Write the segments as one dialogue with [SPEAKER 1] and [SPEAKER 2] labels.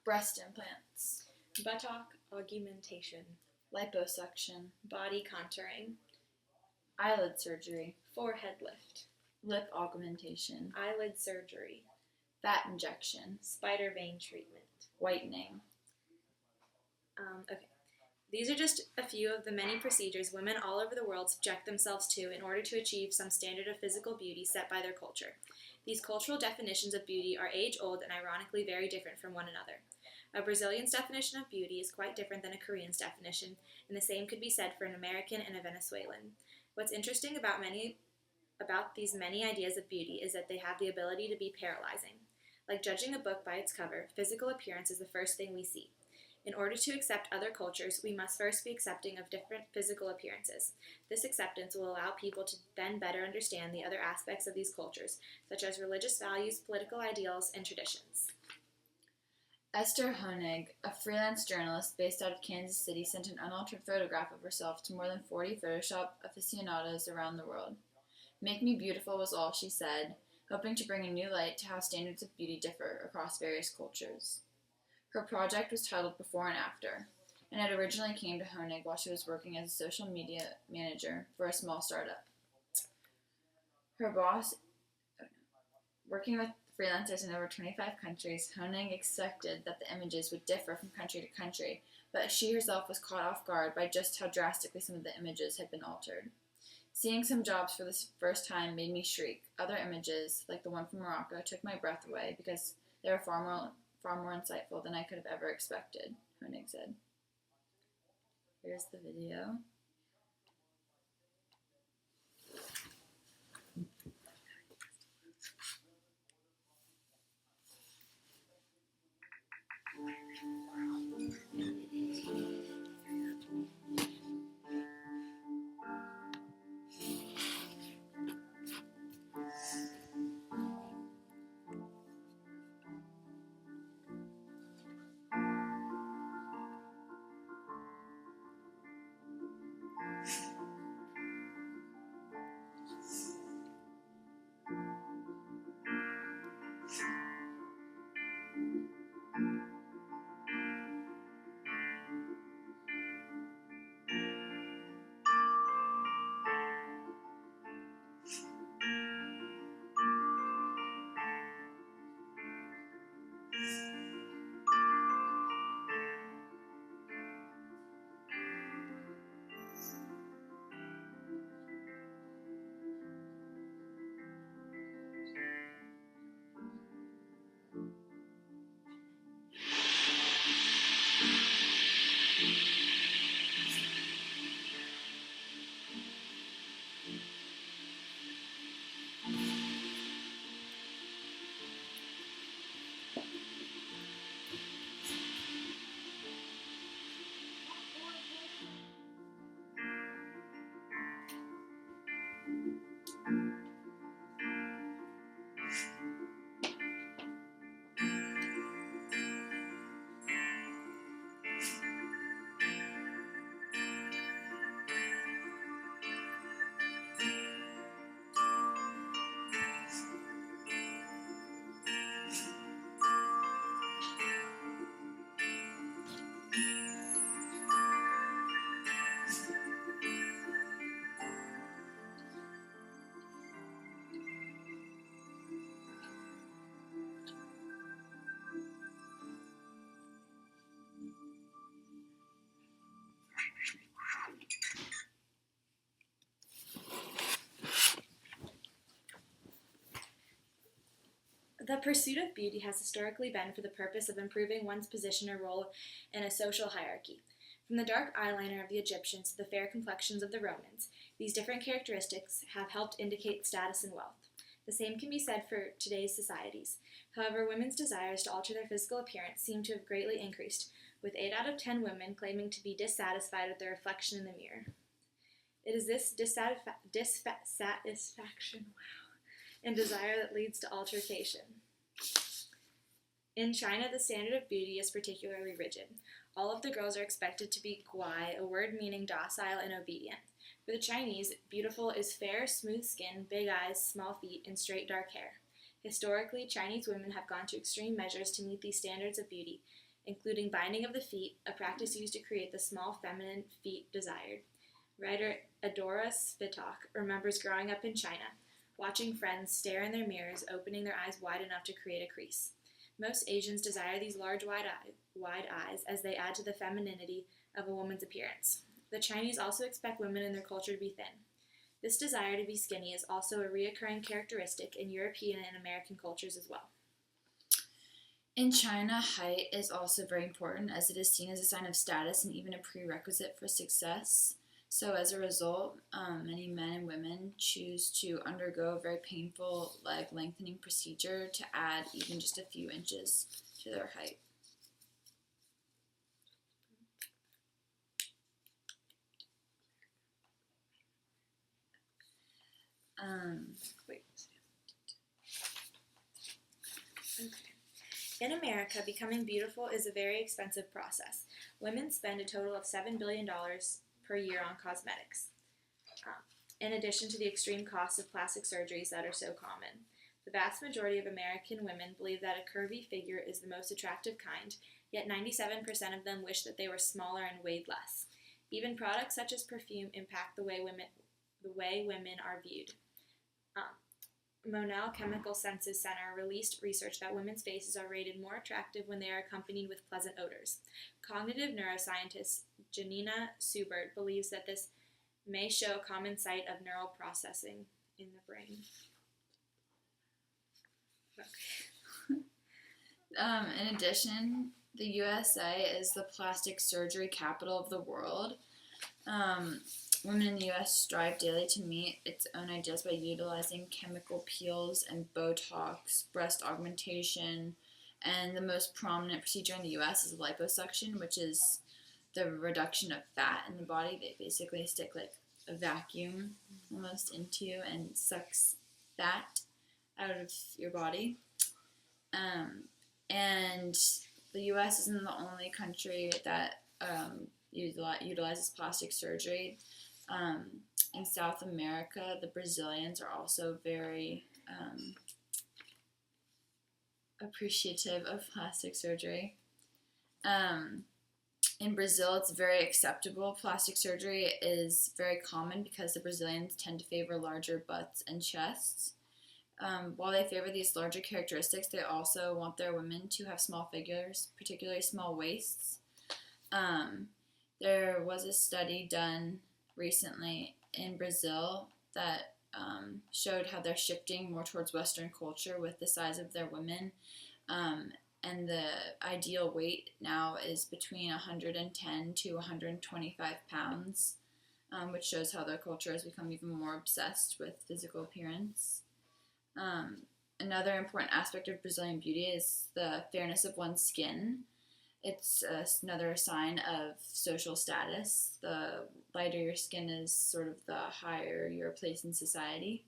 [SPEAKER 1] breast implants,
[SPEAKER 2] buttock augmentation,
[SPEAKER 1] liposuction,
[SPEAKER 2] body contouring,
[SPEAKER 1] eyelid surgery,
[SPEAKER 2] forehead lift,
[SPEAKER 1] lip augmentation,
[SPEAKER 2] eyelid surgery,
[SPEAKER 1] fat injection,
[SPEAKER 2] spider vein treatment.
[SPEAKER 1] whitening.
[SPEAKER 2] Okay. These are just a few of the many procedures women all over the world subject themselves to in order to achieve some standard of physical beauty set by their culture. These cultural definitions of beauty are age-old and ironically very different from one another. A Brazilian's definition of beauty is quite different than a Korean's definition, and the same could be said for an American and a Venezuelan. What's interesting about these many ideas of beauty is that they have the ability to be paralyzing. Like judging a book by its cover, physical appearance is the first thing we see. In order to accept other cultures, we must first be accepting of different physical appearances. This acceptance will allow people to then better understand the other aspects of these cultures, such as religious values, political ideals, and traditions.
[SPEAKER 1] Esther Honig, a freelance journalist based out of Kansas City, sent an unaltered photograph of herself to more than 40 Photoshop aficionados around the world. "Make me beautiful" was all she said, hoping to bring a new light to how standards of beauty differ across various cultures. Her project was titled Before and After, and it originally came to Honig while she was working as a social media manager for a small startup. Her boss, working with freelancers in over 25 countries, Honig expected that the images would differ from country to country, but she herself was caught off guard by just how drastically some of the images had been altered. Seeing some jobs for the first time made me shriek. Other images, like the one from Morocco, took my breath away because they were far more insightful than I could have ever expected, Honig said. Here's the video.
[SPEAKER 2] The pursuit of beauty has historically been for the purpose of improving one's position or role in a social hierarchy. From the dark eyeliner of the Egyptians to the fair complexions of the Romans, these different characteristics have helped indicate status and wealth. The same can be said for today's societies. However, women's desires to alter their physical appearance seem to have greatly increased, with 8 out of 10 women claiming to be dissatisfied with their reflection in the mirror. It is this dissatisfaction and desire that leads to altercation. In China, the standard of beauty is particularly rigid. All of the girls are expected to be guai, a word meaning docile and obedient. For the Chinese, beautiful is fair, smooth skin, big eyes, small feet, and straight dark hair. Historically, Chinese women have gone to extreme measures to meet these standards of beauty, including binding of the feet, a practice used to create the small feminine feet desired. Writer Adora Spitak remembers growing up in China, watching friends stare in their mirrors, opening their eyes wide enough to create a crease. Most Asians desire these large, wide eyes as they add to the femininity of a woman's appearance. The Chinese also expect women in their culture to be thin. This desire to be skinny is also a recurring characteristic in European and American cultures as well.
[SPEAKER 1] In China, height is also very important as it is seen as a sign of status and even a prerequisite for success. So as a result, many men and women choose to undergo a very painful leg lengthening procedure to add even just a few inches to their height.
[SPEAKER 2] In America, becoming beautiful is a very expensive process. Women spend a total of $7 billion per year on cosmetics, in addition to the extreme costs of plastic surgeries that are so common. The vast majority of American women believe that a curvy figure is the most attractive kind, yet 97% of them wish that they were smaller and weighed less. Even products such as perfume impact the way women are viewed. Monell Chemical Senses Center released research that women's faces are rated more attractive when they are accompanied with pleasant odors. Cognitive neuroscientist Janina Subert believes that this may show a common site of neural processing in the brain.
[SPEAKER 1] In addition, the USA is the plastic surgery capital of the world. Women in the U.S. strive daily to meet its own ideals by utilizing chemical peels and Botox, breast augmentation, and the most prominent procedure in the U.S. is liposuction, which is the reduction of fat in the body. They basically stick like a vacuum almost into you and sucks fat out of your body. And the U.S. isn't the only country that utilizes plastic surgery. In South America, the Brazilians are also very appreciative of plastic surgery. In Brazil, it's very acceptable. Plastic surgery is very common because the Brazilians tend to favor larger butts and chests. While they favor these larger characteristics, they also want their women to have small figures, particularly small waists. There was a study done recently in Brazil that showed how they're shifting more towards Western culture with the size of their women. And the ideal weight now is between 110 to 125 pounds, which shows how their culture has become even more obsessed with physical appearance. Another important aspect of Brazilian beauty is the fairness of one's skin. It's another sign of social status. The lighter your skin is, sort of the higher your place in society.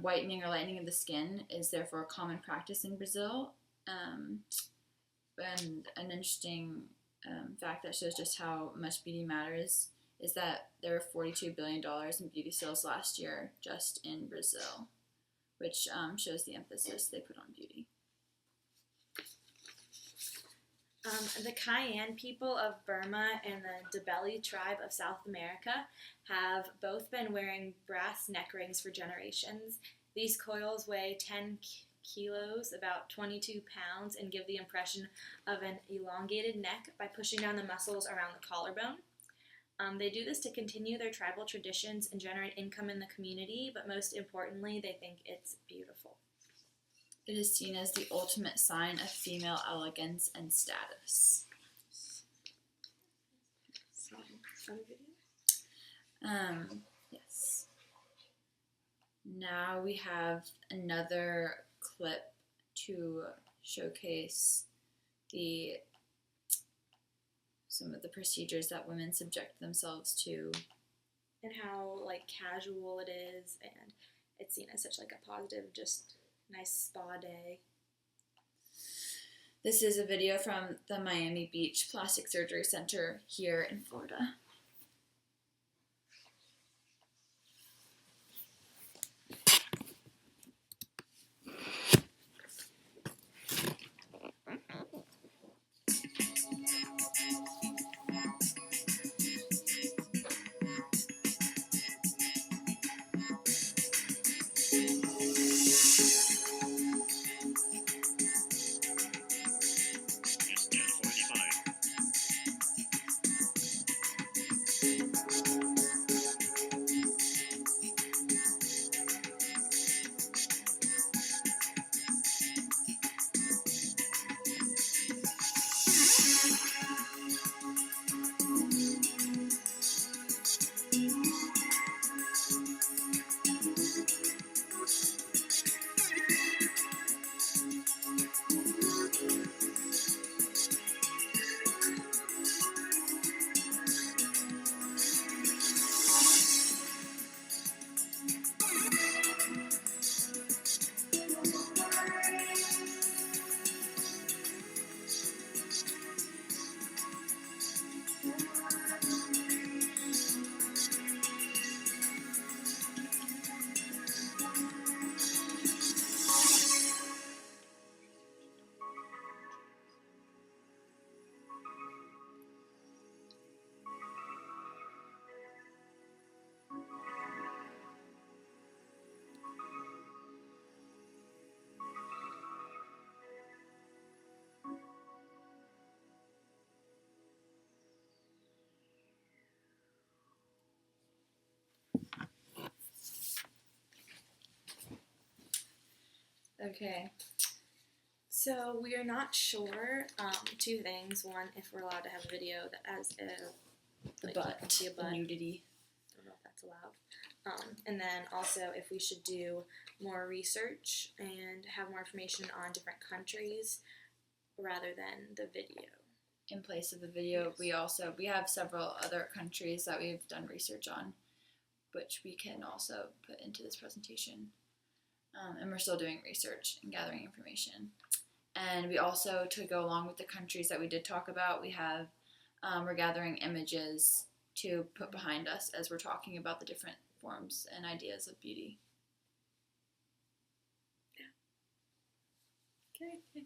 [SPEAKER 1] Whitening or lightening of the skin is therefore a common practice in Brazil. And an interesting fact that shows just how much beauty matters is that there were $42 billion in beauty sales last year just in Brazil, which shows the emphasis they put on beauty.
[SPEAKER 2] The Kayan people of Burma and the Ndebele tribe of South America have both been wearing brass neck rings for generations. These coils weigh 10 kilos, about 22 pounds, and give the impression of an elongated neck by pushing down the muscles around the collarbone. They do this to continue their tribal traditions and generate income in the community, but most importantly, they think it's beautiful.
[SPEAKER 1] It is seen as the ultimate sign of female elegance and status. Yes. Now we have another clip to showcase some of the procedures that women subject themselves to,
[SPEAKER 2] and how casual it is, and it's seen as such a positive, just nice spa day.
[SPEAKER 1] This is a video from the Miami Beach Plastic Surgery Center here in Florida. Okay.
[SPEAKER 2] So we are not sure. Two things. One, if we're allowed to have a video that has
[SPEAKER 1] The
[SPEAKER 2] like,
[SPEAKER 1] butt.
[SPEAKER 2] you can see a butt.
[SPEAKER 1] The nudity.
[SPEAKER 2] I don't know if that's allowed. And then also if we should do more research and have more information on different countries rather than the video.
[SPEAKER 1] In place of the video,
[SPEAKER 2] Yes.
[SPEAKER 1] we have several other countries that we've done research on, which we can also put into this presentation. And we're still doing research and gathering information. And we also, to go along with the countries that we did talk about, we're gathering images to put behind us as we're talking about the different forms and ideas of beauty.
[SPEAKER 2] Okay.